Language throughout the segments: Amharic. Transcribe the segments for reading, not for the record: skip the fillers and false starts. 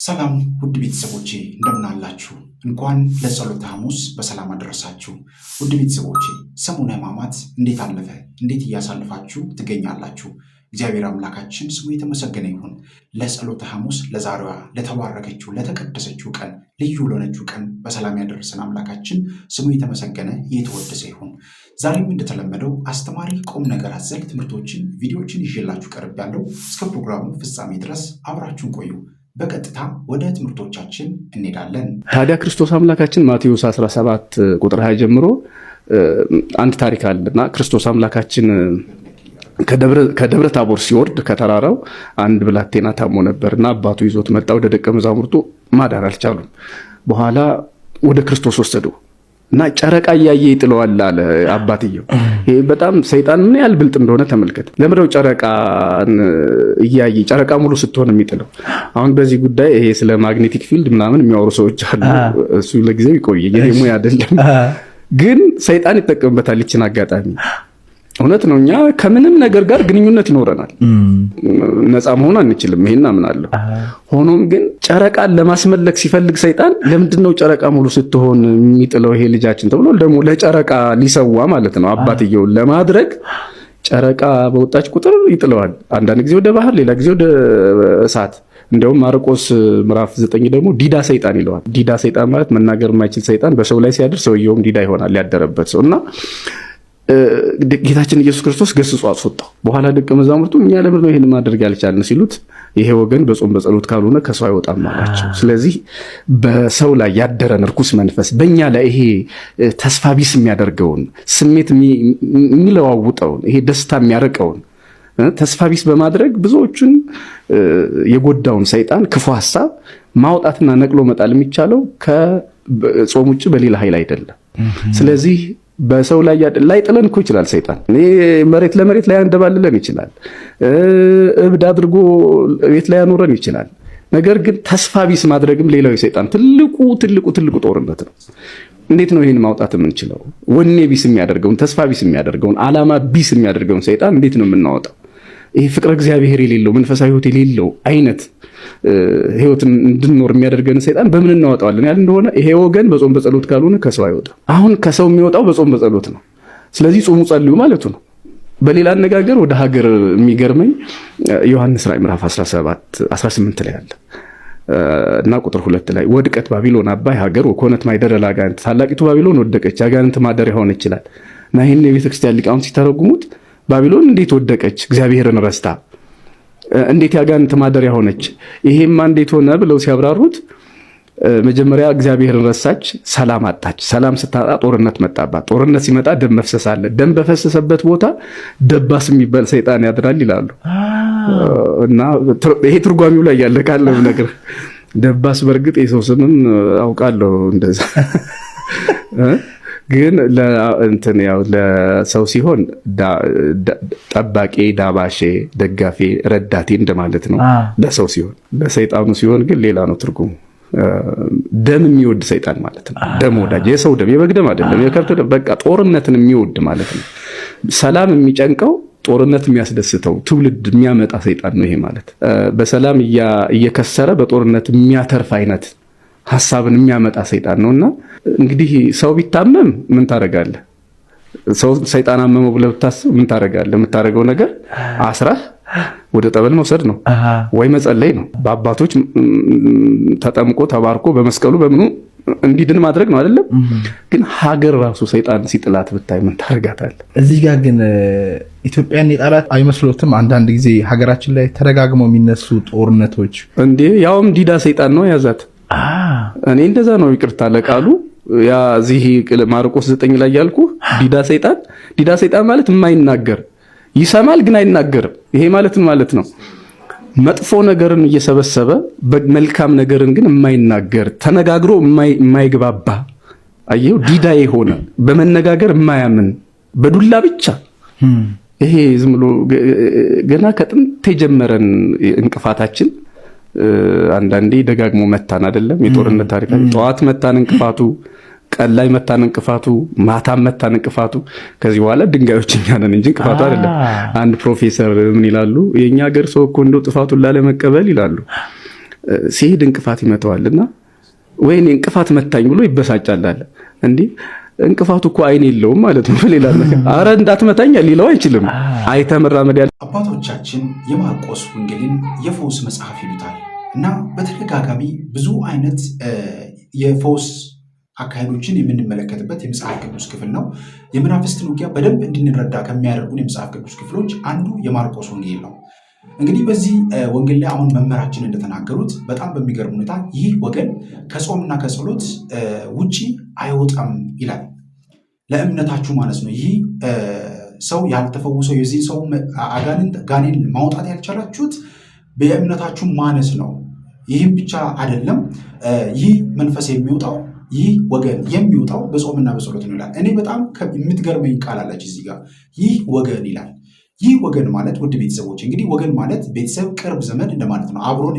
ሰላም ውድ ቤተሰቦቼ እንደምን አላችሁ? እንኳን ለጸሎተ ሐሙስ በሰላም አደረሳችሁ። ውድ ቤተሰቦቼ ሰሙነ ሕማማት እንዴት አለፈ? እንዴት እያሳለፋችሁ ትገኛላችሁ? እግዚአብሔር አምላካችን ስሙ የተመሰገነ ይሁን። ለጸሎተ ሐሙስ ለዛሬዋ ለተባረከችው ለተቀደሰችው ቀን ልዩ ለሆነችው ቀን በሰላም ያደረሰን አምላካችን ስሙ የተመሰገነ የተወደሰ ይሁን። ዛሬም እንደተለመደው አስተማሪ ቁም ነገር አዘል ትምህርቶችን ቪዲዮዎችን ይዤላችሁ ቀርቤያለሁ። እስከ ፕሮግራሙ ፍጻሜ ድረስ አብራችሁን ቆዩ። በቀጥታ ወደ ትምህርቶቻችን እንሄዳለን። ታዲያ ክርስቶስ አምላካችን ማቴዎስ 17 ቁጥር 20 ጀምሮ አንድ ታሪክ አለና ክርስቶስ አምላካችን ከደብረ ታቦር ሲወርድ ከተራራው አንድ ብላቴና ታሞ ነበርና አባቱ ይዞት መጣ። ወደ ደቀ መዛሙርቱ ማዳን አልቻሉም። በኋላ ወደ ክርስቶስ ወሰደው እና ጨረቃ እያየ ይጥለዋል አለ አባትየው። ይሄ በጣም ሰይጣን ምን ያህል ብልጥ እንደሆነ ተመልከት። ለምንድነው ጨረቃን እያየ ጨረቃ ሙሉ ስትሆን የሚጥለው? አሁን በዚህ ጉዳይ ይሄ ስለ ማግኔቲክ ፊልድ ምናምን የሚያወሩ ሰዎች አሉ። እሱ ለጊዜው ይቆይ፣ ይሄ ሙያ አይደለም። ግን ሰይጣን ይጠቀምበታል ይችን አጋጣሚ። እውነት ነው፣ እኛ ከምንም ነገር ጋር ግንኙነት ይኖረናል፣ ነፃ መሆን አንችልም። ይሄን አምናለሁ። ሆኖም ግን ጨረቃን ለማስመለክ ሲፈልግ ሰይጣን ለምንድነው ጨረቃ ሙሉ ስትሆን የሚጥለው ይሄ ልጃችን ተብሎ ደግሞ ለጨረቃ ሊሰዋ ማለት ነው አባትየውን ለማድረግ ጨረቃ በወጣች ቁጥር ይጥለዋል። አንዳንድ ጊዜ ወደ ባህር፣ ሌላ ጊዜ ወደ እሳት። እንደውም ማርቆስ ምዕራፍ 9 ደግሞ ዲዳ ሰይጣን ይለዋል። ዲዳ ሰይጣን ማለት መናገር የማይችል ሰይጣን በሰው ላይ ሲያድር ሰውየውም ዲዳ ይሆናል ያደረበት ሰው እና ጌታችን ኢየሱስ ክርስቶስ ገስጾ አስወጣው። በኋላ ደቀ መዛሙርቱ እኛ ለምን ነው ይሄን ማድረግ ያልቻልን ሲሉት ይሄ ወገን በጾም በጸሎት ካልሆነ ከሰው አይወጣም አላቸው። ስለዚህ በሰው ላይ ያደረን ርኩስ መንፈስ በእኛ ላይ ይሄ ተስፋ ቢስ የሚያደርገውን ስሜት የሚለዋውጠውን ይሄ ደስታ የሚያርቀውን ተስፋ ቢስ በማድረግ ብዙዎቹን የጎዳውን ሰይጣን ክፉ ሐሳብ ማውጣትና ነቅሎ መጣል የሚቻለው ከጾም ውጭ በሌላ ኃይል አይደለም። ስለዚህ በሰው ላይ ጥለን እኮ ይችላል ሰይጣን። መሬት ለመሬት ላይ ያንደባልለን ይችላል። እብድ አድርጎ ቤት ላይ ያኖረን ይችላል። ነገር ግን ተስፋ ቢስ ማድረግም ሌላው የሰይጣን ትልቁ ጦርነት ነው። እንዴት ነው ይሄን ማውጣት የምንችለው? ወኔ ቢስ የሚያደርገውን ተስፋ ቢስ የሚያደርገውን ዓላማ ቢስ የሚያደርገውን ሰይጣን እንዴት ነው የምናወጣው? ይሄ ፍቅረ እግዚአብሔር የሌለው መንፈሳዊ ሕይወት የሌለው አይነት ሕይወትን እንድንኖር የሚያደርገን ሰይጣን በምን እናወጣዋለን ያል እንደሆነ ይሄ ወገን በጾም በጸሎት ካልሆነ ከሰው አይወጣም። አሁን ከሰው የሚወጣው በጾም በጸሎት ነው። ስለዚህ ጾሙ ጸልዩ ማለቱ ነው። በሌላ አነጋገር ወደ ሀገር የሚገርመኝ ዮሐንስ ራዕይ ምዕራፍ 18 ላይ አለ እና ቁጥር 2 ላይ ወድቀት ባቢሎን አባይ ሀገር ወኮነት ማይደረ ለአጋንንት፣ ታላቂቱ ባቢሎን ወደቀች አጋንንት ማደሪያ ሆነች ይላል እና ይህን የቤተክርስቲያን ሊቃውንት ሲተረጉሙት ባቢሎን እንዴት ወደቀች? እግዚአብሔርን ረስታ እንዴት ያጋንንት ማደሪያ ሆነች? ይሄማ እንዴት ሆነ ብለው ሲያብራሩት መጀመሪያ እግዚአብሔርን ረሳች፣ ሰላም አጣች። ሰላም ስታጣ ጦርነት መጣባት። ጦርነት ሲመጣ ደም መፍሰስ አለ። ደም በፈሰሰበት ቦታ ደባስ የሚባል ሰይጣን ያድራል ይላሉ እና ይሄ ትርጓሚው ላይ ያለ ካለው ነገር ደባስ በርግጥ የሰው ስምም አውቃለሁ እንደዛ ግን ለሰው ሲሆን ጠባቂ፣ ዳባሼ፣ ደጋፊ፣ ረዳቴ እንደማለት ነው ለሰው ሲሆን። ለሰይጣኑ ሲሆን ግን ሌላ ነው ትርጉሙ። ደም የሚወድ ሰይጣን ማለት ነው። ደም ወዳጅ፣ የሰው ደም፣ የበግ ደም አይደለም፣ የከብት ደም፣ በቃ ጦርነትን የሚወድ ማለት ነው። ሰላም የሚጨንቀው ጦርነት የሚያስደስተው ትውልድ የሚያመጣ ሰይጣን ነው ይሄ ማለት። በሰላም እየከሰረ በጦርነት የሚያተርፍ አይነት ሐሳብን የሚያመጣ ሰይጣን ነውና እንግዲህ ሰው ቢታመም ምን ታረጋለህ? ሰው ሰይጣን አመመው ብለህ ብታስብ ምን ታረጋለህ? የምታረገው ነገር አስራህ ወደ ጠበል መውሰድ ነው ወይ መጸለይ ነው። በአባቶች ተጠምቆ ተባርኮ በመስቀሉ በምኑ እንዲድን ማድረግ ነው አይደለም? ግን ሀገር ራሱ ሰይጣን ሲጥላት ብታይ ምን ታረጋታለህ? እዚህ ጋር ግን ኢትዮጵያን የጣላት አይመስሎትም? አንዳንድ ጊዜ ሀገራችን ላይ ተደጋግመው የሚነሱ ጦርነቶች እንዴ ያውም ዲዳ ሰይጣን ነው ያዛት። እኔ እንደዛ ነው ይቅርታ ለቃሉ ያ እዚህ ማርቆስ 9 ላይ ያልኩ ዲዳ ሰይጣን ማለት የማይናገር ይሰማል ግን አይናገርም። ይሄ ማለት ነው መጥፎ ነገርን እየሰበሰበ በመልካም ነገርን ግን የማይናገር ተነጋግሮ የማይግባባ አየው ዲዳ የሆነ በመነጋገር የማያምን በዱላ ብቻ ይሄ ዝም ብሎ ገና ከጥንት የጀመረን እንቅፋታችን አንዳንዴ ደጋግሞ መታን አይደለም? የጦርነት ታሪክ ጠዋት መታን እንቅፋቱ፣ ቀን ላይ መታን እንቅፋቱ፣ ማታም መታን እንቅፋቱ። ከዚህ በኋላ ድንጋዮች እኛ ነን እንጂ እንቅፋቱ አይደለም። አንድ ፕሮፌሰር ምን ይላሉ? የኛ ሀገር ሰው እኮ እንደው ጥፋቱን ላለመቀበል ይላሉ ሲሄድ እንቅፋት ይመታዋልና ወይኔ እንቅፋት መታኝ ብሎ ይበሳጫል አለ። እንዴ እንቅፋቱ እኮ አይን የለውም ማለት ነው። ሌላ ነገር አረ እንዳትመታኝ ሊለው አይችልም። አይተመራመድ ያለ አባቶቻችን የማርቆስ ወንጌልን የፈውስ መጽሐፍ ይሉታል እና በተደጋጋሚ ብዙ አይነት የፈውስ አካሄዶችን የምንመለከትበት የመጽሐፍ ቅዱስ ክፍል ነው። የመናፍስትን ውጊያ በደንብ እንድንረዳ ከሚያደርጉን የመጽሐፍ ቅዱስ ክፍሎች አንዱ የማርቆስ ወንጌል ነው። እንግዲህ በዚህ ወንጌል ላይ አሁን መምህራችን እንደተናገሩት በጣም በሚገርም ሁኔታ ይህ ወገን ከጾምና ከጸሎት ውጪ አይወጣም ይላል። ለእምነታችሁ ማለት ነው። ይህ ሰው ያልተፈወሰው የዚህ ሰው ጋኔን ማውጣት ያልቻላችሁት በእምነታችሁ ማነስ ነው። ይህም ብቻ አይደለም፣ ይህ መንፈስ የሚወጣው ይህ ወገን የሚወጣው በጾምና በጸሎት ነው ይላል። እኔ በጣም የምትገርመኝ ቃል አለች እዚህ ጋር ይህ ወገን ይላል። ይህ ወገን ማለት ውድ ቤተሰቦች እንግዲህ ወገን ማለት ቤተሰብ፣ ቅርብ ዘመድ እንደማለት ነው። አብሮን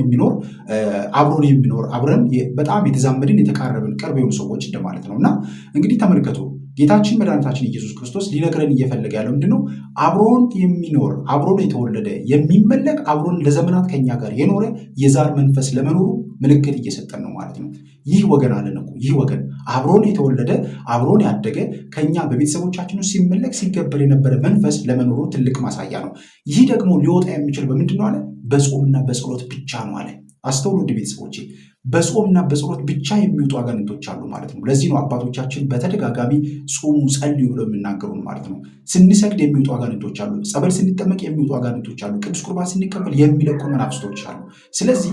የሚኖር አብረን በጣም የተዛመድን የተቃረብን ቅርብ የሆኑ ሰዎች እንደማለት ነው። እና እንግዲህ ተመልከቱ ጌታችን መድኃኒታችን ኢየሱስ ክርስቶስ ሊነግረን እየፈለገ ያለው ምንድነው? አብሮን የሚኖር አብሮን የተወለደ የሚመለክ አብሮን ለዘመናት ከኛ ጋር የኖረ የዛር መንፈስ ለመኖሩ ምልክት እየሰጠን ነው ማለት ነው። ይህ ወገን አለን እኮ ይህ ወገን አብሮን የተወለደ አብሮን ያደገ ከኛ በቤተሰቦቻችን ውስጥ ሲመለክ ሲገበር የነበረ መንፈስ ለመኖሩ ትልቅ ማሳያ ነው። ይህ ደግሞ ሊወጣ የሚችል በምንድን ነው አለ? በጾምና በጸሎት ብቻ ነው አለ። አስተውሉ ውድ ቤተሰቦቼ፣ በጾምና በጸሎት ብቻ የሚወጡ አጋንንቶች አሉ ማለት ነው። ለዚህ ነው አባቶቻችን በተደጋጋሚ ጾሙ፣ ጸልዩ ብለው የሚናገሩን ማለት ነው። ስንሰግድ የሚወጡ አጋንንቶች አሉ። ጸበል ስንጠመቅ የሚወጡ አጋንንቶች አሉ። ቅዱስ ቁርባን ስንቀበል የሚለቁ መናፍስቶች አሉ። ስለዚህ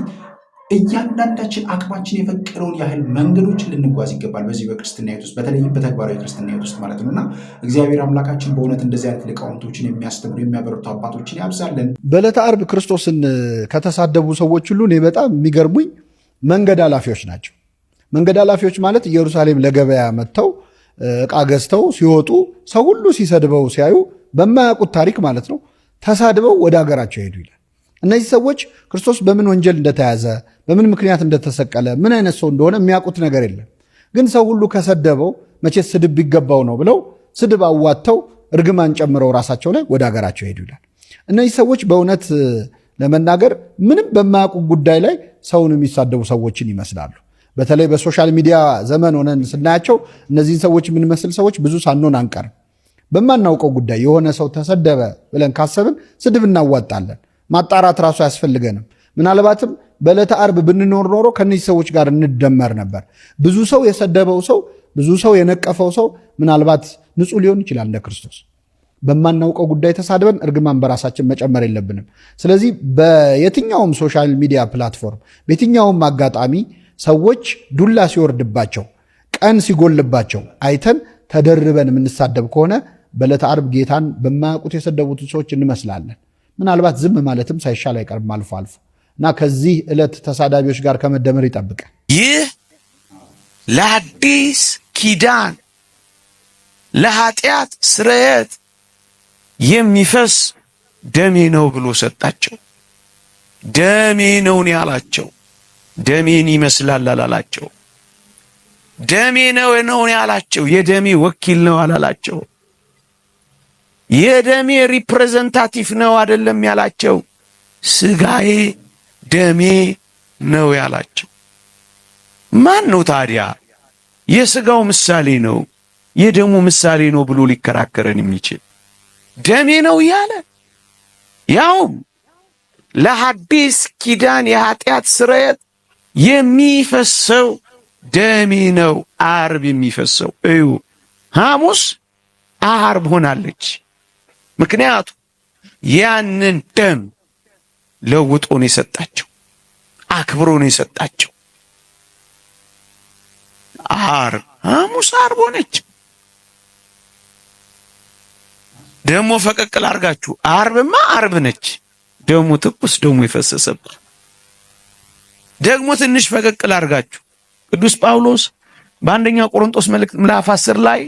እያንዳንዳችን አቅማችን የፈቀደውን ያህል መንገዶችን ልንጓዝ ይገባል። በዚህ በክርስትና ሕይወት ውስጥ በተለይም በተግባራዊ ክርስትና ሕይወት ውስጥ ማለት ነው እና እግዚአብሔር አምላካችን በእውነት እንደዚህ አይነት ሊቃውንቶችን የሚያስተምሩ የሚያበረቱ አባቶችን ያብዛለን። በዕለተ ዓርብ ክርስቶስን ከተሳደቡ ሰዎች ሁሉ እኔ በጣም የሚገርሙኝ መንገድ ኃላፊዎች ናቸው። መንገድ ኃላፊዎች ማለት ኢየሩሳሌም ለገበያ መጥተው ዕቃ ገዝተው ሲወጡ ሰው ሁሉ ሲሰድበው ሲያዩ በማያውቁት ታሪክ ማለት ነው ተሳድበው ወደ ሀገራቸው ሄዱ ይላል። እነዚህ ሰዎች ክርስቶስ በምን ወንጀል እንደተያዘ በምን ምክንያት እንደተሰቀለ ምን አይነት ሰው እንደሆነ የሚያውቁት ነገር የለም። ግን ሰው ሁሉ ከሰደበው መቼስ ስድብ ቢገባው ነው ብለው ስድብ አዋጥተው እርግማን ጨምረው ራሳቸው ላይ ወደ ሀገራቸው ሄዱ ይላል። እነዚህ ሰዎች በእውነት ለመናገር ምንም በማያውቁ ጉዳይ ላይ ሰውን የሚሳደቡ ሰዎችን ይመስላሉ። በተለይ በሶሻል ሚዲያ ዘመን ሆነን ስናያቸው እነዚህን ሰዎች የምንመስል ሰዎች ብዙ ሳንሆን አንቀርም። በማናውቀው ጉዳይ የሆነ ሰው ተሰደበ ብለን ካሰብን ስድብ እናዋጣለን። ማጣራት ራሱ አያስፈልገንም። ምናልባትም በዕለተ ዓርብ ብንኖር ኖሮ ከነዚህ ሰዎች ጋር እንደመር ነበር። ብዙ ሰው የሰደበው ሰው፣ ብዙ ሰው የነቀፈው ሰው ምናልባት ንጹሕ ሊሆን ይችላል እንደ ክርስቶስ። በማናውቀው ጉዳይ ተሳድበን እርግማን በራሳችን መጨመር የለብንም። ስለዚህ በየትኛውም ሶሻል ሚዲያ ፕላትፎርም በየትኛውም አጋጣሚ ሰዎች ዱላ ሲወርድባቸው፣ ቀን ሲጎልባቸው አይተን ተደርበን የምንሳደብ ከሆነ በዕለተ ዓርብ ጌታን በማያውቁት የሰደቡትን ሰዎች እንመስላለን። ምናልባት ዝም ማለትም ሳይሻል አይቀርም አልፎ አልፎ እና ከዚህ ዕለት ተሳዳቢዎች ጋር ከመደመር ይጠብቃል። ይህ ለአዲስ ኪዳን ለኃጢአት ስርየት የሚፈስ ደሜ ነው ብሎ ሰጣቸው። ደሜ ነው ያላቸው፣ ደሜን ይመስላል አላላቸው። ደሜ ነው ያላቸው፣ የደሜ ወኪል ነው አላላቸው። የደሜ ሪፕሬዘንታቲቭ ነው አይደለም ያላቸው፣ ስጋዬ ደሜ ነው ያላቸው። ማን ነው ታዲያ የስጋው ምሳሌ ነው የደሙ ምሳሌ ነው ብሎ ሊከራከረን የሚችል? ደሜ ነው ያለ ያውም ለሐዲስ ኪዳን የኃጢአት ስርየት የሚፈሰው ደሜ ነው። ዓርብ የሚፈሰው እዩ፣ ሐሙስ ዓርብ ሆናለች። ምክንያቱም ያንን ደም ለውጦ ነው የሰጣቸው፣ አክብሮ ነው የሰጣቸው። ዓርብ ሐሙስ ዓርብ ሆነች። ደሞ ፈቀቅል አርጋችሁ ዓርብማ ዓርብ ነች። ደሙ ትኩስ ደሙ የፈሰሰበት ደግሞ ትንሽ ፈቀቅል አርጋችሁ ቅዱስ ጳውሎስ በአንደኛ ቆሮንቶስ መልእክት ምዕራፍ 10 ላይ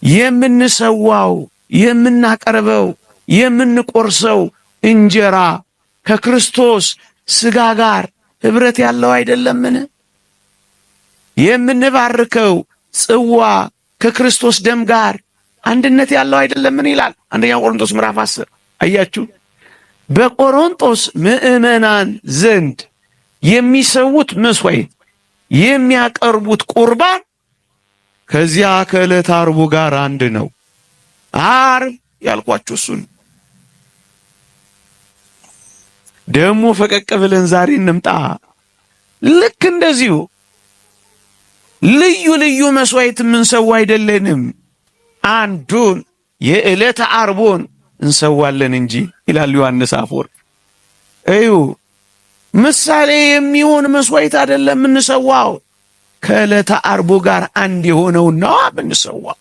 የምንሰዋው የምናቀርበው የምንቆርሰው እንጀራ ከክርስቶስ ስጋ ጋር ህብረት ያለው አይደለምን? የምንባርከው ጽዋ ከክርስቶስ ደም ጋር አንድነት ያለው አይደለምን ይላል አንደኛ ቆሮንቶስ ምዕራፍ 10። አያችሁ፣ በቆሮንቶስ ምዕመናን ዘንድ የሚሰዉት መስዋዕት የሚያቀርቡት ቁርባን ከዚያ ከዕለተ ዓርቡ ጋር አንድ ነው። ዓርብ ያልኳችሁ እሱን ደግሞ ፈቀቅ ብለን ዛሬ እንምጣ። ልክ እንደዚሁ ልዩ ልዩ መስዋዕት የምንሰዋ አይደለንም፣ አንዱን የዕለተ ዓርቡን እንሰዋለን እንጂ ይላል ዮሐንስ አፈወርቅ። እዩ ምሳሌ የሚሆን መስዋዕት አይደለም የምንሰዋው፣ ከዕለተ ዓርቡ ጋር አንድ የሆነውን ነው የምንሰዋው።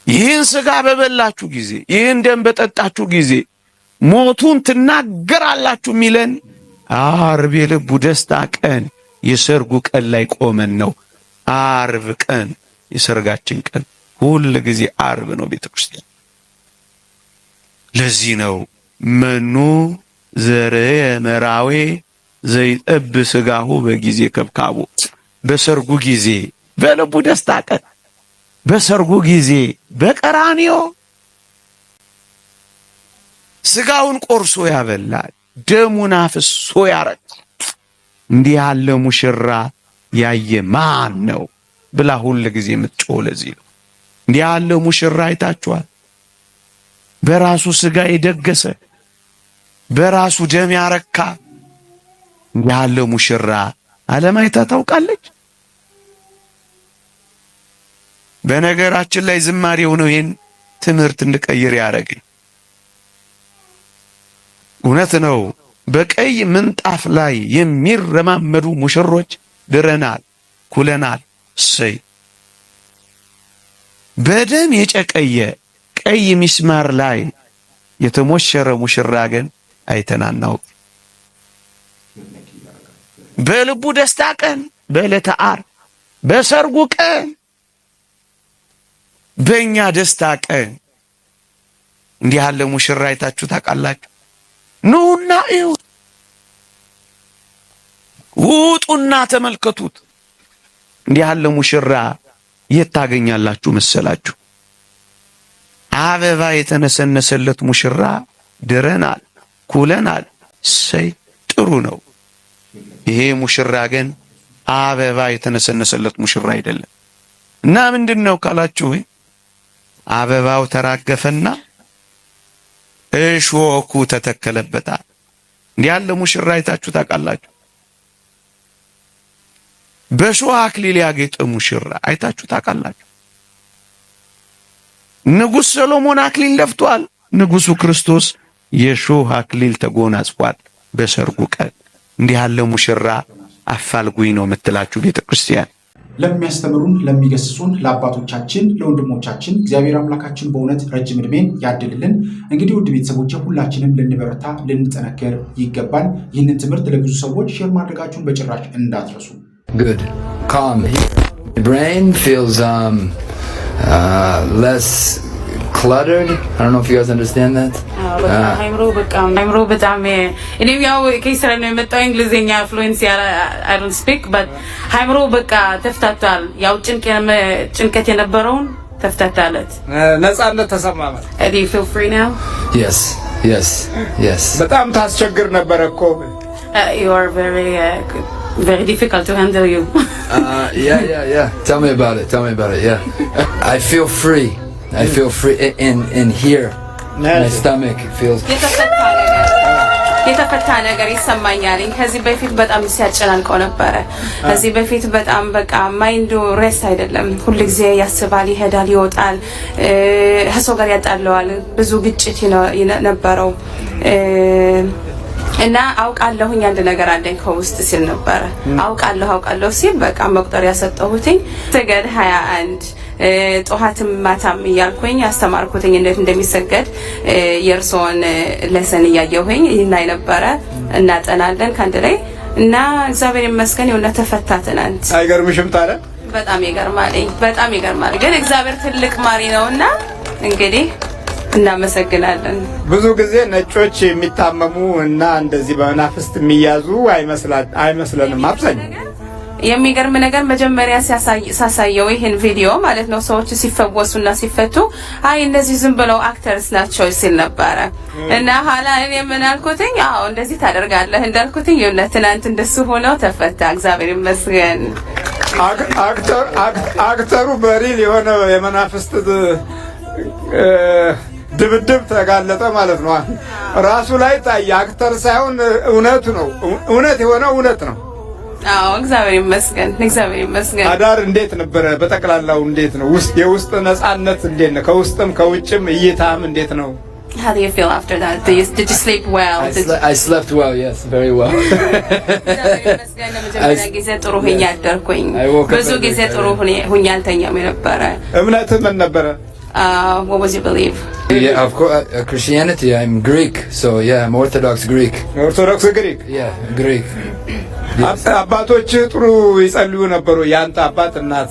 ይህን ሥጋ በበላችሁ ጊዜ ይህን ደም በጠጣችሁ ጊዜ ሞቱን ትናገራላችሁ የሚለን ዓርብ የልቡ ደስታ ቀን የሰርጉ ቀን ላይ ቆመን ነው። ዓርብ ቀን የሰርጋችን ቀን ሁል ጊዜ ዓርብ ነው ቤተ ክርስቲያን። ለዚህ ነው መኑ ዘርየ መራዌ ዘይጠብ ሥጋሁ በጊዜ ከብካቡ፣ በሰርጉ ጊዜ በልቡ ደስታ ቀን በሰርጉ ጊዜ በቀራንዮ ሥጋውን ቆርሶ ያበላል፣ ደሙን አፍሶ ያረካል። እንዲህ ያለ ሙሽራ ያየ ማን ነው ብላ ሁል ጊዜ የምትጮህ ለዚህ ነው። እንዲህ ያለ ሙሽራ አይታችኋል? በራሱ ሥጋ የደገሰ በራሱ ደም ያረካ እንዲህ ያለ ሙሽራ ዓለም አይታ ታውቃለች? በነገራችን ላይ ዝማሬው ነው ይህን ትምህርት እንድቀይር ያደረገኝ። እውነት ነው። በቀይ ምንጣፍ ላይ የሚረማመዱ ሙሽሮች ድረናል፣ ኩለናል። እሰይ። በደም የጨቀየ ቀይ ሚስማር ላይ የተሞሸረ ሙሽራ ግን አይተናናው። በልቡ ደስታ ቀን በዕለተ ዓርብ በሰርጉ ቀን በእኛ ደስታ ቀን እንዲህ ያለ ሙሽራ አይታችሁ ታውቃላችሁ? ኑና እዩ፣ ውጡና ተመልከቱት። እንዲህ ያለ ሙሽራ የት ታገኛላችሁ መሰላችሁ? አበባ የተነሰነሰለት ሙሽራ ድረናል፣ ኩለናል። እሰይ ጥሩ ነው። ይሄ ሙሽራ ግን አበባ የተነሰነሰለት ሙሽራ አይደለም። እና ምንድን ነው ካላችሁ አበባው ተራገፈና እሾኩ ተተከለበታል። እንዲህ ያለ ሙሽራ አይታችሁ ታውቃላችሁ? በሾህ አክሊል ያጌጠ ሙሽራ አይታችሁ ታውቃላችሁ? ንጉሥ ሰሎሞን አክሊል ደፍቷል። ንጉሡ ክርስቶስ የሾህ አክሊል ተጎናጽፏል በሰርጉ ቀን። እንዲህ ያለ ሙሽራ አፋልጉኝ ነው የምትላችሁ ቤተ ክርስቲያን። ለሚያስተምሩን ለሚገስጹን ለአባቶቻችን ለወንድሞቻችን እግዚአብሔር አምላካችን በእውነት ረጅም ዕድሜን ያድልልን። እንግዲህ ውድ ቤተሰቦች ሁላችንም ልንበረታ ልንጠነከር ይገባል። ይህንን ትምህርት ለብዙ ሰዎች ሼር ማድረጋችሁን በጭራሽ እንዳትረሱ። Good. Calm. The brain feels less cluttered. I don't know if you guys understand that. አይምሮ በጣም እኔም ያው ከእስራኤል ነው የመጣው እንግሊዝኛ ፍሉዌንሲ I don't speak but አይምሮ በቃ ተፍታቷል። ያው ጭንቀት የነበረውን ተፍታታለት። ነፃነት ተሰማማል። Do you feel free now? Yes. በጣም ታስቸግር ነበር እኮ። You are very difficult to handle you. Yeah. Tell me about it. Yeah. I feel free in here. My stomach feels የተፈታ ነገር ይሰማኛል። ከዚህ በፊት በጣም ሲያጨናንቀው ነበረ። ከዚህ በፊት በጣም በቃ ማይንዱ ሬስት አይደለም። ሁሉ ጊዜ ያስባል፣ ይሄዳል፣ ይወጣል፣ ከሰው ጋር ያጣለዋል። ብዙ ግጭት ነበረው እና አውቃለሁኝ አንድ ነገር አለኝ ከውስጥ ሲል ነበረ። አውቃለሁ ሲል በቃ መቁጠሪያ ሰጠሁትኝ። ሰገድ 21 ጧትም ማታም እያልኩኝ አስተማርኩትኝ እንዴት እንደሚሰገድ የእርሶን ለሰን እያየሁኝ ይናይ ነበረ። እናጠናለን ካንድ ላይ እና እግዚአብሔር ይመስገን የሆነ ተፈታተናል። አይገርምሽም ታዲያ? በጣም ይገርማል። ግን እግዚአብሔር ትልቅ ማሪ ነውና እንግዲህ እናመሰግናለን። ብዙ ጊዜ ነጮች የሚታመሙ እና እንደዚህ በመናፍስት የሚያዙ አይመስለንም። አብዛኛው የሚገርም ነገር መጀመሪያ ሳሳየው ይሄን ቪዲዮ ማለት ነው ሰዎች ሲፈወሱና ሲፈቱ አይ እነዚህ ዝም ብለው አክተርስ ናቸው ሲል ነበረ እና ኋላ እኔ ምን አልኩትኝ አዎ እንደዚህ ታደርጋለህ እንዳልኩትኝ ትናንት እንደሱ ሆኖ ተፈታ እግዚአብሔር ይመስገን አክተሩ በሪል የሆነ የመናፍስት ድብድብ ተጋለጠ ማለት ነው ራሱ ላይ ታየ አክተር ሳይሆን እውነቱ ነው እውነት የሆነ እውነት ነው አዎ እግዚአብሔር ይመስገን አዳር እንዴት ነበር በተቀላላው እንዴት ነው የውስጥ ነፃነት እንዴት ነው ከውስጥም ከውጭም እይታም እንዴት ነው How do you feel after that? Did you sleep well? I slept well, yes, very well. ጊዜ ጥሩ ሆኜ አደርኩኝ ብዙ ጊዜ ጥሩ ሆኜ አልተኛም ነበር እምነትህ ምን ነበር What was your belief? Yeah, of course, Christianity. I'm Greek, so yeah, I'm Orthodox Greek. Orthodox Greek? Yeah, Greek. አባቶች ጥሩ ይጸልዩ ነበሩ ያንተ አባት እናት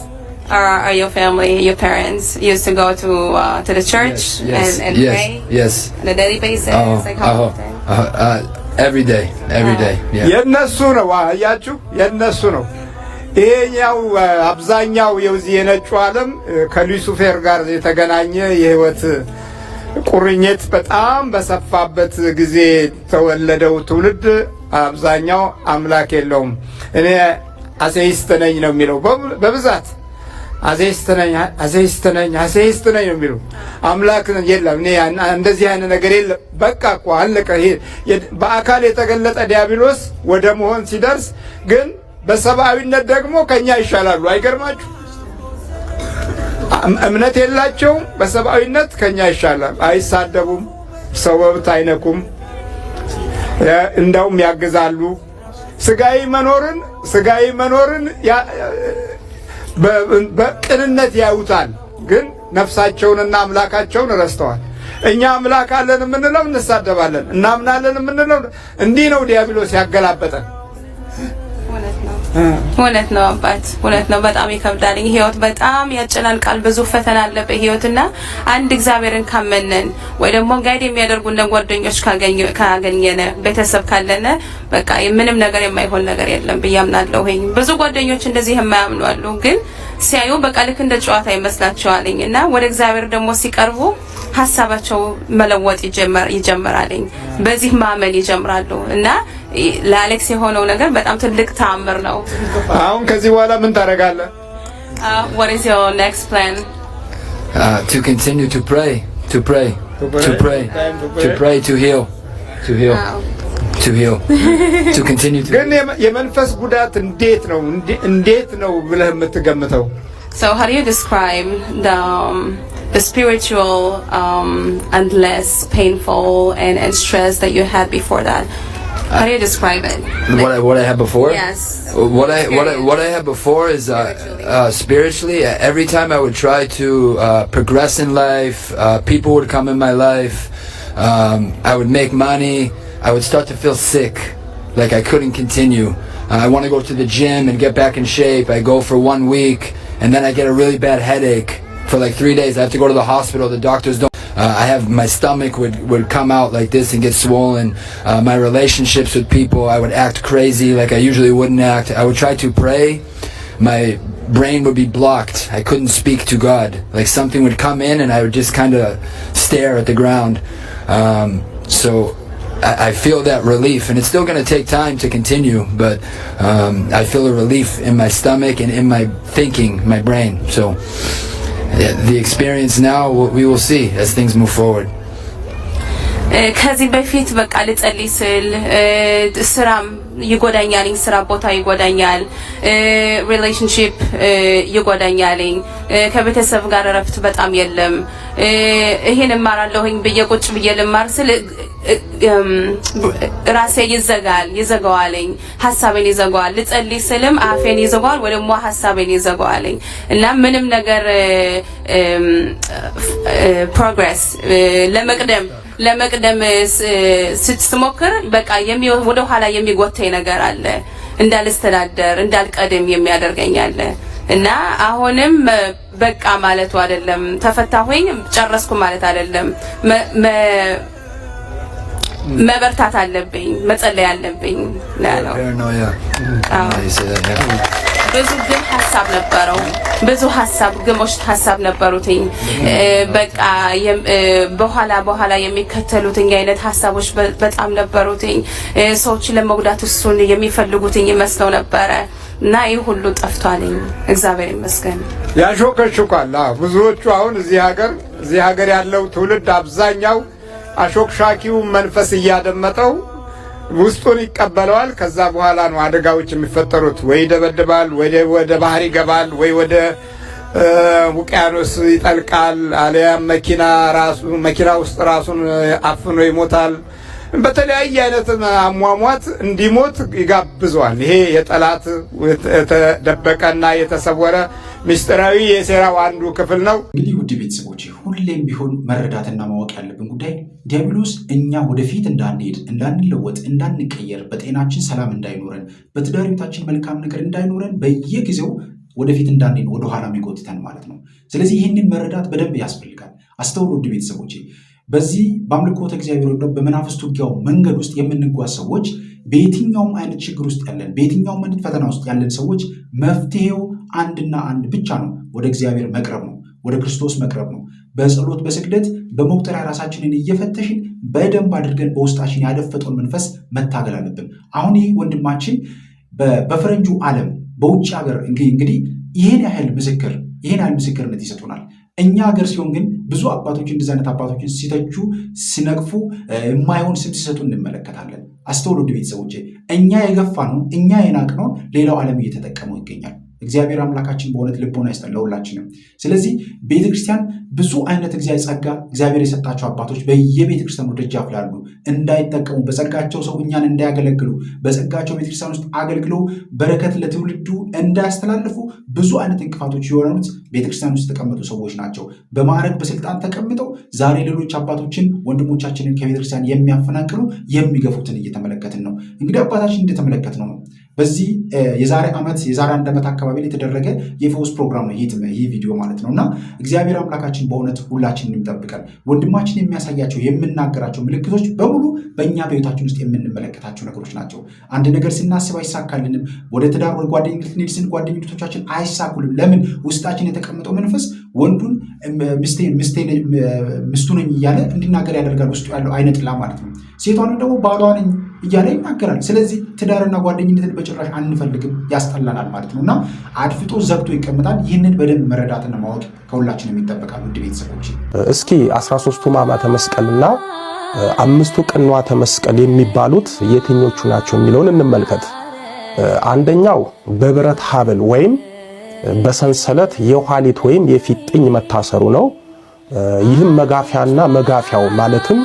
Are your family, your parents used to go to the church and pray? Yes. On a daily basis? Like how often? Every day. Yeah. የነሱ ነው አያችሁ የነሱ ነው ይሄኛው አብዛኛው የዚህ የነጩ ዓለም ከሉሲፌር ጋር የተገናኘ የህይወት ቁርኝት በጣም በሰፋበት ጊዜ ተወለደው ትውልድ አብዛኛው አምላክ የለውም እኔ አቴይስት ነኝ ነው የሚለው በብዛት አቴይስት ነኝ ነው የሚለው አምላክ የለም እኔ እንደዚህ አይነት ነገር የለም በቃ እኮ አለቀ በአካል የተገለጠ ዲያብሎስ ወደ መሆን ሲደርስ ግን በሰብአዊነት ደግሞ ከኛ ይሻላሉ አይገርማችሁ እምነት የላቸው በሰብአዊነት ከኛ ይሻላል አይሳደቡም ሰበብት አይነኩም እንደውም ያግዛሉ ስጋይ መኖርን በቅንነት ያዩታል ግን ነፍሳቸውንና አምላካቸውን ረስተዋል እኛ አምላክ አለን የምንለው እንሳደባለን እናምናለን የምንለው እንዲህ ነው ዲያብሎስ ያገላበጠን እውነት ነው አባት እውነት ነው በጣም ይከብዳል ህይወት በጣም ያጨናንቃል ብዙ ፈተና አለ በህይወትና አንድ እግዚአብሔርን ካመነን ወይ ደግሞ ጋይድ የሚያደርጉን ጓደኞች ካገኘነ ቤተሰብ ካለነ በቃ ምንም ነገር የማይሆን ነገር የለም በያምናለሁ ብዙ ጓደኞች እንደዚህ የማያምኑ አሉ ግን ሲያዩ በቃ ልክ እንደ ጨዋታ ይመስላቸዋልና ወደ እግዚአብሔር ደግሞ ሲቀርቡ ሐሳባቸው መለወጥ ይጀምራልኝ በዚህ ማመን ይጀምራሉ እና ለአሌክስ የሆነው ነገር በጣም ትልቅ ተአምር ነው አሁን ከዚህ በኋላ ምን ታደርጋለህ What is your next plan? To continue to pray to heal to continue to ግን የመንፈስ ጉዳት እንዴት ነው ብለህ የምትገምተው So how do you describe the spiritual and less painful and stress that you had before that? How do you describe it? What I had before? Yes. What I had before is spiritually. Every time I would try to progress in life, people would come in my life. I would make money. I would start to feel sick, like I couldn't continue. I want to go to the gym and get back in shape. I go for 1 week, and then I get a really bad headache for like 3 days. I have to go to the hospital. The doctors don't. I have my stomach would come out like this and get swollen. My relationships with people, I would act crazy like I usually wouldn't act. I would try to pray. My brain would be blocked. I couldn't speak to God. Like something would come in and I would just kind of stare at the ground. So I feel that relief, and it's still going to take time to continue, but I feel a relief in my stomach and in my thinking, my brain. So the experience now, we will see as things move forward. ከዚህ በፊት በቃ ልጸልይ ስል ስራም ይጎዳኛል ስራ ቦታ ይጎዳኛል ሪሌሽንሺፕ ይጎዳኛል ከቤተሰብ ጋር ረፍት በጣም የለም ይሄን ማራለሁኝ በየቁጭ በየልማር ስል ራሴ ይዘጋዋልኝ ሐሳቤን ይዘጋዋል ልጸልይ ስልም አፌን ይዘጋዋል ወደሞ ሐሳቤን ይዘጋዋልኝ እና ምንም ነገር ፕሮግሬስ ለመቅደም ስትሞክር በቃ ወደ ኋላ የሚጎተኝ ነገር አለ እንዳልስተዳደር እንዳልቀደም የሚያደርገኝ አለ እና አሁንም በቃ ማለቱ አይደለም ተፈታሁኝ ጨረስኩ ማለት አይደለም መበርታት አለብኝ መጸለይ አለብኝ ነው paranoia. You say that, yeah. ብዙ ግን ሐሳብ ነበረው ብዙ ሐሳብ ግሞሽ ሐሳብ ነበሩትኝ በቃ በኋላ የሚከተሉትኝ አይነት ሐሳቦች በጣም ነበሩትኝ ሰዎች ለመጉዳት እሱን የሚፈልጉትኝ ይመስለው ነበር እና ይህ ሁሉ ጠፍቷልኝ እግዚአብሔር ይመስገን ያሾከሽኳል ብዙዎቹ አሁን እዚህ ሀገር ያለው ትውልድ አብዛኛው አሾክሻኪው መንፈስ እያደመጠው ውስጡን ይቀበለዋል ከዛ በኋላ ነው አደጋዎች የሚፈጠሩት ወይ ደበደባል ወይ ወደ ባህር ይገባል ወይ ወደ ውቅያኖስ ይጠልቃል አለያም መኪና ውስጥ ራሱን አፍኖ ይሞታል በተለያየ አይነት አሟሟት እንዲሞት ይጋብዘዋል ይሄ የጠላት የተደበቀና የተሰወረ ምስጢራዊ የሴራው አንዱ ክፍል ነው እንግዲህ ውድ ቤተሰቦች ሁሌም ቢሆን መረዳትና ማወቅ ያለብን ጉዳይ ዲያብሎስ እኛ ወደፊት እንዳንሄድ እንዳንለወጥ እንዳንቀየር በጤናችን ሰላም እንዳይኖረን በትዳር ሕይወታችን መልካም ነገር እንዳይኖረን በየጊዜው ወደፊት እንዳንሄድ ወደ ኋላ የሚጎትተን ማለት ነው ስለዚህ ይህንን መረዳት በደንብ ያስፈልጋል አስተውሉ ውድ ቤተሰቦች በዚህ በአምልኮተ እግዚአብሔር ወይም በመናፍስት ውጊያው መንገድ ውስጥ የምንጓዝ ሰዎች በየትኛውም አይነት ችግር ውስጥ ያለን በየትኛውም አይነት ፈተና ውስጥ ያለን ሰዎች መፍትሄው አንድና አንድ ብቻ ነው ወደ እግዚአብሔር መቅረብ ነው ወደ ክርስቶስ መቅረብ ነው በጸሎት በስግደት በመቁጠሪያ ራሳችንን እየፈተሽን በደንብ አድርገን በውስጣችን ያደፈጠውን መንፈስ መታገል አለብን አሁን ይህ ወንድማችን በፈረንጁ ዓለም በውጭ ሀገር እንግዲህ ይሄን ያህል ምስክርነት ይሰጡናል እኛ ሀገር ሲሆን ግን ብዙ አባቶች እንደዚህ አይነት አባቶችን ሲተቹ ሲነቅፉ የማይሆን ስም ሲሰጡ እንመለከታለን አስተውሉ ቤተሰቦች እኛ የገፋነው እኛ የናቅነው ሌላው ዓለም እየተጠቀመው ይገኛል እግዚአብሔር አምላካችን በእውነት ልቦና ይስጠን ለሁላችንም ስለዚህ ቤተክርስቲያን ብዙ አይነት እግዚአብሔር የሰጣቸው አባቶች በየቤተክርስቲያኑ ደጃፍ ላይ አሉ እንዳይጠቀሙ በጸጋቸው ሰው እኛን እንዳያገለግሉ በጸጋቸው ቤተክርስቲያን ውስጥ አገልግለው በረከት ለትውልዱ እንዳያስተላልፉ ብዙ አይነት እንቅፋቶች የሆኑት ቤተክርስቲያን ውስጥ የተቀመጡ ሰዎች ናቸው በማዕረግ በስልጣን ተቀምጠው ዛሬ ሌሎች አባቶችን ወንድሞቻችንን ከቤተክርስቲያን የሚያፈናቅሉ የሚገፉትን እየተመለከትን ነው እንግዲህ አባታችን እንደተመለከትነው ነው በዚህ የዛሬ አንድ ዓመት አካባቢ ላይ የተደረገ የፈውስ ፕሮግራም ነው ይህ ቪዲዮ ማለት ነውና እግዚአብሔር አምላካችን በእውነት ሁላችንን ይጠብቀን ወንድማችን የሚያሳያቸው የምናገራቸው ምልክቶች በሙሉ በእኛ በህይወታችን ውስጥ የምንመለከታቸው ነገሮች ናቸው አንድ ነገር ስናስብ አይሳካልንም ወደ ትዳር ወደ ጓደኝነት ስንሄድ ጓደኞቻችን አይሳኩልም ለምን ውስጣችን የተቀመጠው መንፈስ ወንዱን ሚስቱ ነኝ እያለ እንዲናገር ያደርጋል ውስጡ ያለው አይነ ጥላ ማለት ነው ሴቷንም ደግሞ ባሏ ነኝ እያለ ይናገራል ስለዚህ ትዳርና ጓደኝነትን በጭራሽ አንፈልግም ያስጠላናል ማለት ነውና አድፍጦ ዘግቶ ይቀመጣል ይህንን በደንብ መረዳትና ማወቅ ከሁላችንም ይጠበቃል ውድ ቤተሰቦች እስኪ 13ቱ ሕማማተ መስቀልና 5ቱ ቅንዋተ መስቀል የሚባሉት የትኞቹ ናቸው የሚለውን እንመልከት አንደኛው በብረት ሐብል ወይም በሰንሰለት የኋሊት ወይም የፊጥኝ መታሰሩ ነው ይህም መጋፊያው ማለትም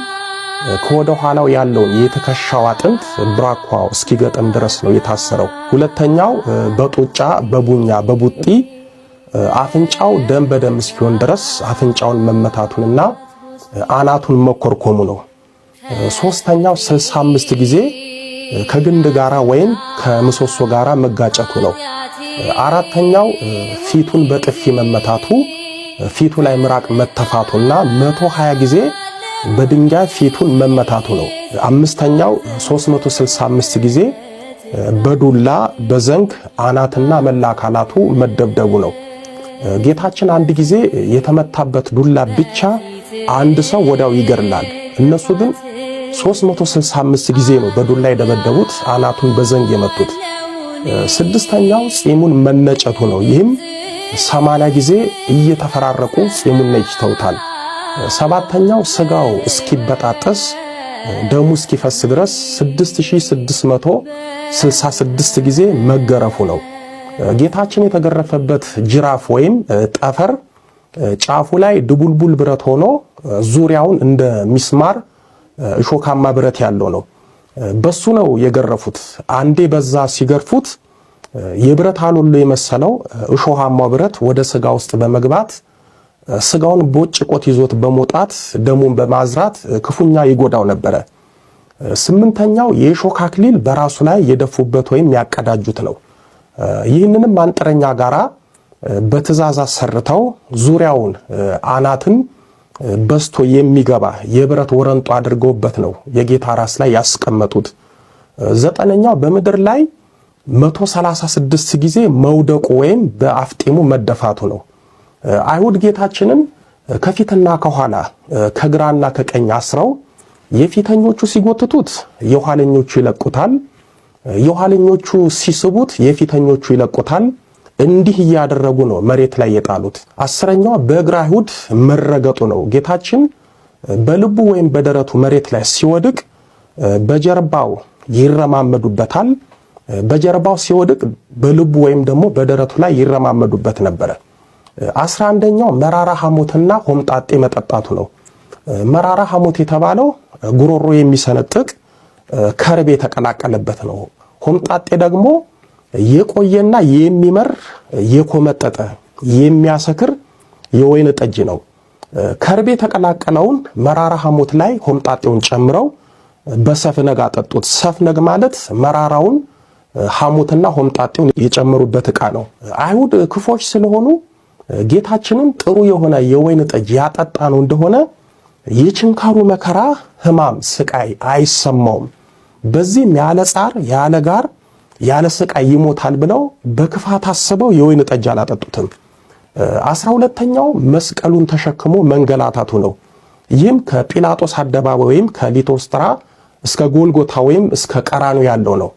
ከወደ ኋላው ያለውን የትከሻው አጥንት ብራኳው እስኪገጥም ድረስ ነው የታሰረው ሁለተኛው በጡጫ በቡኛ በቡጢ አፍንጫው ደም በደም እስኪሆን ድረስ አፍንጫውን መመታቱንና አናቱን መኮርኮሙ ነው ሶስተኛው 65 ጊዜ ከግንድ ጋራ ወይም ከምሰሶ ጋራ መጋጨቱ ነው አራተኛው ፊቱን በጥፊ መመታቱ ፊቱ ላይ ምራቅ መተፋቱና 120 ጊዜ በድንጋይ ፊቱን መመታቱ ነው አምስተኛው 365 ጊዜ በዱላ በዘንግ አናትና መላ አካላቱ መደብደቡ ነው ጌታችን አንድ ጊዜ የተመታበት ዱላ ብቻ አንድ ሰው ወዲያው ይገርላል እነሱ ግን 365 ጊዜ ነው በዱላ የደበደቡት አናቱን በዘንግ የመቱት ስድስተኛው ጺሙን መነጨቱ ነው ይህም 80 ጊዜ እየተፈራረቁ ጺሙን ነጭተውታል ሰባተኛው ስጋው እስኪበጣጠስ ደሙ እስኪፈስ ድረስ 6666 ጊዜ መገረፉ ነው ጌታችን የተገረፈበት ጅራፍ ወይም ጠፈር ጫፉ ላይ ድቡልቡል ብረት ሆኖ ዙሪያውን እንደ ሚስማር እሾካማ ብረት ያለው ነው በሱ ነው የገረፉት አንዴ በዛ ሲገርፉት የብረት አሎሎ የመሰለው እሾሃማው ብረት ወደ ስጋ ውስጥ በመግባት ስጋውን ቦጭቆት ይዞት በመውጣት ደሙን በማዝራት ክፉኛ ይጎዳው ነበር ስምንተኛው የሾክ አክሊል በራሱ ላይ የደፉበት ወይም ያቀዳጁት ነው ይህንንም አንጥረኛ ጋራ በትእዛዝ አሰርተው ዙሪያውን አናትን በስቶ የሚገባ የብረት ወረንጦ አድርገውበት ነው የጌታ ራስ ላይ ያስቀመጡት ዘጠነኛው በምድር ላይ 136 ጊዜ መውደቁ ወይም በአፍጢሙ መደፋቱ ነው። አይሁድ ጌታችንን ከፊትና ከኋላ ከግራና ከቀኝ አስረው የፊተኞቹ ሲጎትቱት የኋለኞቹ ይለቁታል፣ የኋለኞቹ ሲስቡት የፊተኞቹ ይለቁታል። እንዲህ እያደረጉ ነው መሬት ላይ የጣሉት። አስረኛው በእግረ አይሁድ መረገጡ ነው። ጌታችን በልቡ ወይም በደረቱ መሬት ላይ ሲወድቅ በጀርባው ይረማመዱበታል። በጀርባው ሲወድቅ በልቡ ወይም ደግሞ በደረቱ ላይ ይረማመዱበት ነበረ። 11ኛው መራራ ሐሞትና ሆምጣጤ መጠጣቱ ነው። መራራ ሐሞት የተባለው ጉሮሮ የሚሰነጥቅ ከርቤ የተቀላቀለበት ነው። ሆምጣጤ ደግሞ የቆየና የሚመር የኮመጠጠ የሚያሰክር የወይን ጠጅ ነው። ከርቤ የተቀላቀለውን መራራ ሐሞት ላይ ሆምጣጤውን ጨምረው በሰፍነግ አጠጡት። ሰፍነግ ማለት መራራውን ሐሞትና ሆምጣጤውን የጨመሩበት ዕቃ ነው። አይሁድ ክፎች ስለሆኑ ጌታችንን ጥሩ የሆነ የወይን ጠጅ ያጠጣ ነው እንደሆነ የችንካሩ መከራ ሕማም ስቃይ አይሰማውም። በዚህም ያለ ጻር ያለ ጋር ያለ ስቃይ ይሞታል ብለው በክፋት አስበው የወይን ጠጅ አላጠጡትም። 12ኛው መስቀሉን ተሸክሞ መንገላታቱ ነው። ይህም ከጲላጦስ አደባባይ ወይም ከሊቶስጥራ እስከ ጎልጎታ ወይም እስከ ቀራንዮ ያለው ነው።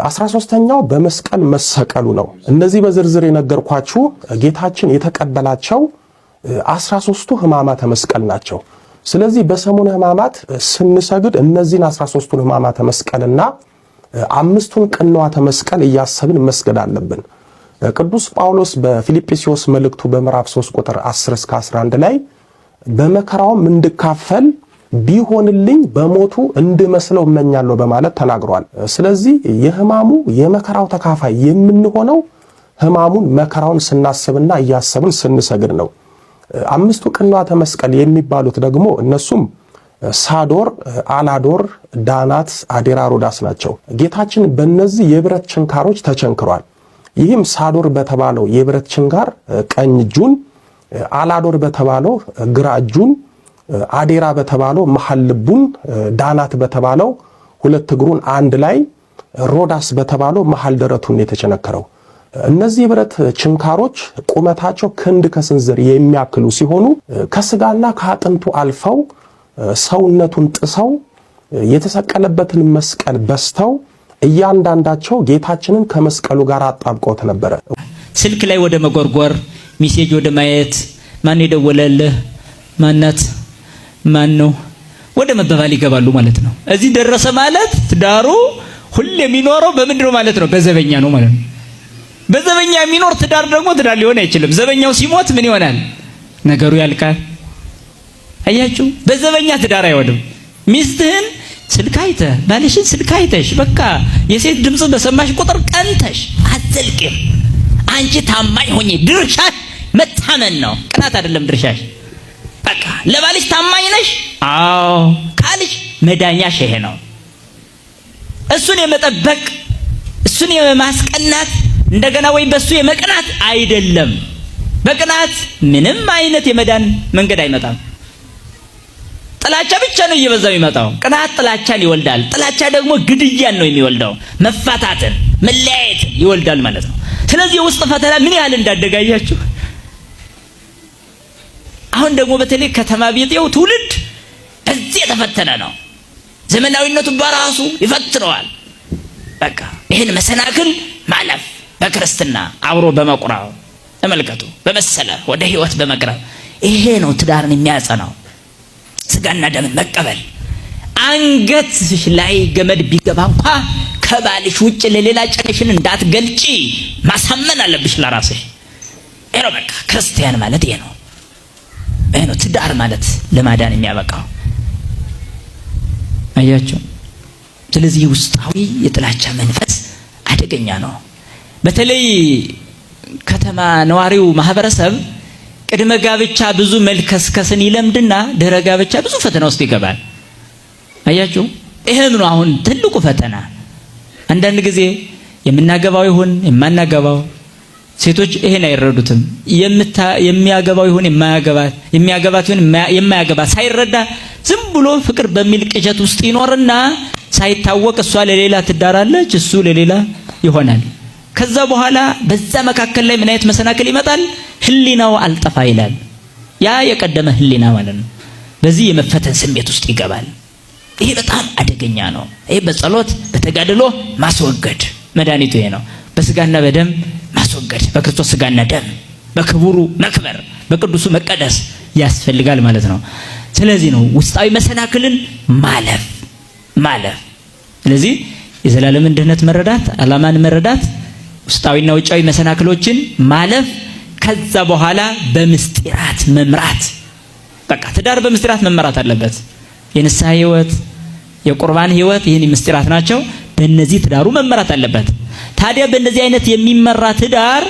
13ኛው በመስቀል መሰቀሉ ነው። እነዚህ በዝርዝር የነገርኳችሁ ጌታችን የተቀበላቸው 13ቱ ሕማማተ መስቀል ናቸው። ስለዚህ በሰሙነ ሕማማት ስንሰግድ እነዚህን 13ቱን ሕማማተ መስቀልና 5ቱን ቅንዋተ መስቀል እያሰብን መስገድ አለብን። ቅዱስ ጳውሎስ በፊልጵስዩስ መልእክቱ በምዕራፍ 3 ቁጥር 10 እስከ 11 ላይ በመከራውም እንድካፈል ቢሆንልኝ በሞቱ እንድመስለው እመኛለሁ በማለት ተናግሯል። ስለዚህ የሕማሙ የመከራው ተካፋይ የምንሆነው ሕማሙን መከራውን ስናስብና እያሰብን ስንሰግድ ነው። 5ቱ ቅንዋተ መስቀል የሚባሉት ደግሞ እነሱም ሳዶር፣ አላዶር፣ ዳናት፣ አዴራ፣ ሮዳስ ናቸው። ጌታችን በእነዚህ የብረት ችንካሮች ተቸንክሯል። ይህም ሳዶር በተባለው የብረት ችንካር ቀኝ እጁን፣ አላዶር በተባለው ግራ እጁን፣ አዴራ በተባለው መሐል ልቡን፣ ዳናት በተባለው ሁለት እግሩን አንድ ላይ፣ ሮዳስ በተባለው መሐል ደረቱን የተቸነከረው። እነዚህ የብረት ችንካሮች ቁመታቸው ክንድ ከስንዝር የሚያክሉ ሲሆኑ ከስጋና ከአጥንቱ አልፈው ሰውነቱን ጥሰው የተሰቀለበትን መስቀል በስተው እያንዳንዳቸው ጌታችንን ከመስቀሉ ጋር አጣብቀውት ነበረ። ስልክ ላይ ወደ መጎርጎር፣ ሜሴጅ ወደ ማየት፣ ማን የደወለልህ፣ ማናት፣ ማን ነው ወደ መባባል ይገባሉ ማለት ነው። እዚህ ደረሰ ማለት ትዳሩ ሁሌ የሚኖረው በምንድነው ማለት ነው? በዘበኛ ነው ማለት ነው። በዘበኛ የሚኖር ትዳር ደግሞ ትዳር ሊሆን አይችልም። ዘበኛው ሲሞት ምን ይሆናል? ነገሩ ያልቃል። አያችሁ፣ በዘበኛ ትዳር አይወድም። ሚስትህን ስልክ አይተህ ባልሽን ስልክ አይተሽ በቃ የሴት ድምጽ በሰማሽ ቁጥር ቀንተሽ አትልቂም። አንቺ ታማኝ ሆኚ። ድርሻሽ መታመን ነው፣ ቅናት አይደለም ድርሻሽ። በቃ ለባልሽ ታማኝ ነሽ፣ አዎ ካልሽ መዳኛሽ ይሄ ነው። እሱን የመጠበቅ እሱን የማስቀናት እንደገና ወይ በሱ የመቅናት አይደለም። በቅናት ምንም አይነት የመዳን መንገድ አይመጣም። ጥላቻ ብቻ ነው እየበዛው የሚመጣው። ቅናት ጥላቻን ይወልዳል። ጥላቻ ደግሞ ግድያን ነው የሚወልደው። መፋታትን፣ መለያየትን ይወልዳል ማለት ነው። ስለዚህ ውስጥ ፈተና ምን ያህል እንዳደጋያችሁ። አሁን ደግሞ በተለይ ከተማ ቤቴው ትውልድ በዚህ የተፈተነ ነው። ዘመናዊነቱ በራሱ ይፈትነዋል። በቃ ይሄን መሰናክል ማለፍ በክርስትና አብሮ በመቁራው ተመልከቱ፣ በመሰለ ወደ ህይወት በመቅረብ ይሄ ነው ትዳርን የሚያጸናው። ስጋና ደምን መቀበል። አንገትሽ ላይ ገመድ ቢገባ እንኳ ከባልሽ ውጭ ለሌላ ጨነሽን እንዳትገልጪ ማሳመን አለብሽ ለራስሽ። ይሄ ነው በቃ ክርስቲያን ማለት ይሄ ነው። ይሄ ነው ትዳር ማለት ለማዳን የሚያበቃው። አያችሁ። ስለዚህ ውስጣዊ የጥላቻ መንፈስ አደገኛ ነው። በተለይ ከተማ ነዋሪው ማህበረሰብ ቅድመ ጋብቻ ብዙ መልከስከስን ይለምድና ድህረ ጋብቻ ብዙ ፈተና ውስጥ ይገባል። አያችሁ፣ ይሄም ነው አሁን ትልቁ ፈተና። አንዳንድ ጊዜ የምናገባው ይሁን የማናገባው ሴቶች ይሄን አይረዱትም። የሚያገባው ይሁን የሚያገባት ይሁን የማያገባት ሳይረዳ ዝም ብሎ ፍቅር በሚል ቅዠት ውስጥ ይኖርና ሳይታወቅ እሷ ለሌላ ትዳራለች፣ እሱ ለሌላ ይሆናል። ከዛ በኋላ በዛ መካከል ላይ ምን አይነት መሰናክል ይመጣል? ህሊናው አልጠፋ ይላል። ያ የቀደመ ህሊና ማለት ነው። በዚህ የመፈተን ስሜት ውስጥ ይገባል። ይሄ በጣም አደገኛ ነው። ይሄ በጸሎት በተጋድሎ ማስወገድ መድኃኒቱ ይሄ ነው። በስጋና በደም ማስወገድ፣ በክርስቶስ ስጋና ደም በክቡሩ መክበር በቅዱሱ መቀደስ ያስፈልጋል ማለት ነው። ስለዚህ ነው ውስጣዊ መሰናክልን ማለፍ። ስለዚህ የዘላለምን ድህነት መረዳት፣ ዓላማን መረዳት፣ ውስጣዊና ውጫዊ መሰናክሎችን ማለፍ፣ ከዛ በኋላ በምስጢራት መምራት። በቃ ትዳር በምስጢራት መመራት አለበት። የንስሐ ህይወት፣ የቁርባን ህይወት ይህን ምስጢራት ናቸው። በእነዚህ ትዳሩ መመራት አለበት። ታዲያ በእንደዚህ አይነት የሚመራ ትዳር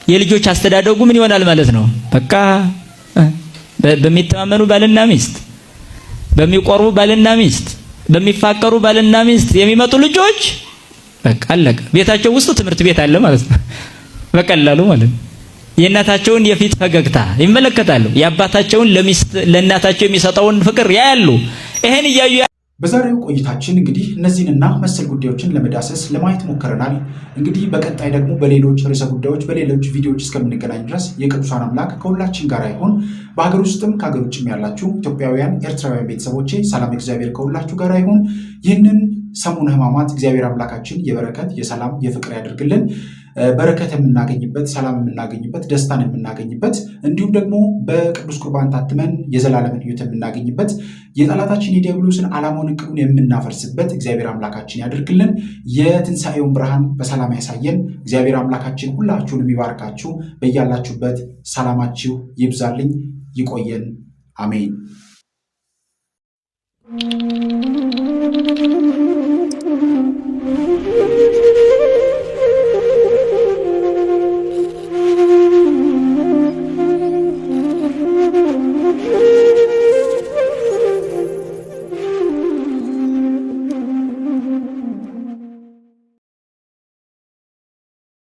የልጆች አስተዳደጉ ምን ይሆናል ማለት ነው? በቃ በሚተማመኑ ባልና ሚስት፣ በሚቆርቡ ባልና ሚስት፣ በሚፋቀሩ ባልና ሚስት የሚመጡ ልጆች በቃ አለቀ። ቤታቸው ውስጥ ትምህርት ቤት አለ ማለት ነው። በቀላሉ ማለት ነው። የእናታቸውን የፊት ፈገግታ ይመለከታሉ። የአባታቸውን ለእናታቸው የሚሰጠውን ፍቅር ያያሉ። ይሄን እያዩ በዛሬው ቆይታችን እንግዲህ እነዚህንና መሰል ጉዳዮችን ለመዳሰስ ለማየት ሞክረናል። እንግዲህ በቀጣይ ደግሞ በሌሎች ርዕሰ ጉዳዮች በሌሎች ቪዲዮዎች እስከምንገናኝ ድረስ የቅዱሳን አምላክ ከሁላችን ጋር ይሁን። በሀገር ውስጥም ከሀገር ውጭም ያላችሁ ኢትዮጵያውያን፣ ኤርትራውያን ቤተሰቦቼ ሰላም እግዚአብሔር ከሁላችሁ ጋር ይሁን። ይህንን ሰሙነ ሕማማት እግዚአብሔር አምላካችን የበረከት የሰላም የፍቅር ያደርግልን። በረከት የምናገኝበት፣ ሰላም የምናገኝበት፣ ደስታን የምናገኝበት እንዲሁም ደግሞ በቅዱስ ቁርባን ታትመን የዘላለምን ሕይወት የምናገኝበት የጠላታችን የዲያብሎስን ዓላማውን እቅዱን የምናፈርስበት እግዚአብሔር አምላካችን ያደርግልን። የትንሣኤውን ብርሃን በሰላም ያሳየን። እግዚአብሔር አምላካችን ሁላችሁንም ይባርካችሁ። በያላችሁበት ሰላማችሁ ይብዛልኝ። ይቆየን። አሜን።